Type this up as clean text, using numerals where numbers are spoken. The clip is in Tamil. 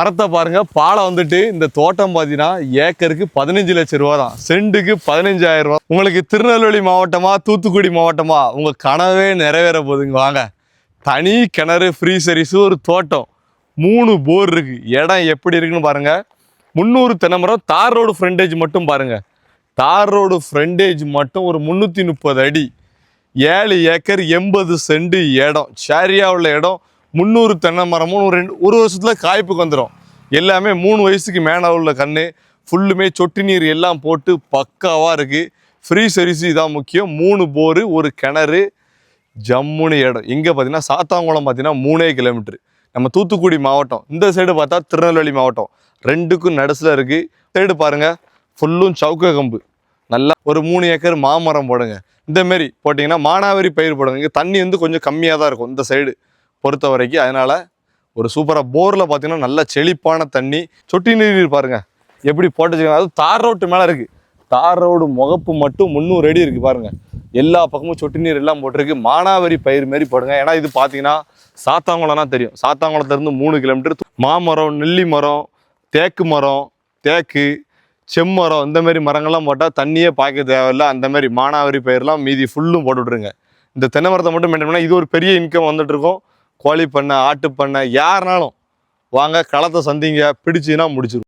மரத்தை பாருங்க, பாலை வந்துட்டு இந்த தோட்டம் பார்த்தீங்கன்னா ஏக்கருக்கு 15 லட்சம் ரூபா தான், சென்ட்டுக்கு 15,000 ரூபா. உங்களுக்கு திருநெல்வேலி மாவட்டமா தூத்துக்குடி மாவட்டமா உங்க கனவே நிறைவேற போகுதுங்க. வாங்க, தனி கிணறு, ஃப்ரீ சர்வீஸ், ஒரு தோட்டம், 3 போர் இருக்கு. இடம் எப்படி இருக்குன்னு பாருங்க. 300 தென்னைமரம், தார் ரோடு ஃப்ரண்டேஜ் மட்டும் பாருங்க. தார் ரோடு ஃப்ரண்டேஜ் மட்டும் ஒரு 330 அடி, 7 ஏக்கர் 80 சென்ட் இடம், ஷேரியா உள்ள இடம். 300 தென்னை மரமும் ஒரு வருஷத்துல காய்ப்புக்கு வந்துடும். எல்லாமே 3 வயசுக்கு மேலே உள்ள கன்று, ஃபுல்லுமே சொட்டு நீர் எல்லாம் போட்டு பக்காவாக இருக்குது. ஃப்ரீ சர்வீஸ் இதான் முக்கியம். 3 போரு, ஒரு கிணறு, ஜம்முனு இடம். இங்கே பார்த்தீங்கன்னா சாத்தாங்குளம் பார்த்தீங்கன்னா 3 கிலோமீட்டர். நம்ம தூத்துக்குடி மாவட்டம், இந்த சைடு பார்த்தா திருநெல்வேலி மாவட்டம், ரெண்டுக்கும் நடுசில் இருக்குது. சைடு பாருங்கள், ஃபுல்லும் சவுக்க கம்பு. நல்லா ஒரு 3 ஏக்கர் மாமரம் போடுங்க. இந்தமாரி போட்டிங்கன்னா மானாவாரி பயிர் போடுங்க. இங்கே தண்ணி வந்து கொஞ்சம் கம்மியாக தான் இருக்கும் இந்த சைடு பொறுத்த வரைக்கும். அதனால் ஒரு சூப்பராக போரில் பார்த்தீங்கன்னா நல்ல செழிப்பான தண்ணி, சொட்டு நீர் பாருங்கள் எப்படி போட்டு வச்சுக்கோங்க. அதுவும் தார் ரோட்டு மேலே இருக்குது. தார் ரோடு முகப்பு மட்டும் 300 அடி இருக்குது பாருங்கள். எல்லா பக்கமும் சொட்டு நீர் எல்லாம் போட்டிருக்கு. மானாவாரி பயிர் மாரி போடுங்க. ஏன்னா இது பார்த்தீங்கன்னா சாத்தாங்குளம்னா தெரியும், சாத்தாங்குளத்துலேருந்து 3 கிலோமீட்டர். மாமரம், நெல்லி மரம், தேக்கு மரம், தேக்கு, செம்மரம், இந்த மாதிரி மரங்கள்லாம் போட்டால் தண்ணியே பாய்க்க தேவையில்லை. அந்த மாதிரி மானாவாரி பயிரெலாம் மீதி ஃபுல்லும் போட்டு விட்ருங்க. இந்த தென்னை மரத்தை மட்டும் மெயின்டைன் பண்ணால் இது ஒரு பெரிய இன்கம் வந்துட்டு இருக்கும். கோழி பண்ணை, ஆட்டு பண்ணை, யாருனாலும் வாங்க, களத்தை சந்திங்க, பிடிச்சின்னா முடிச்சிடும்.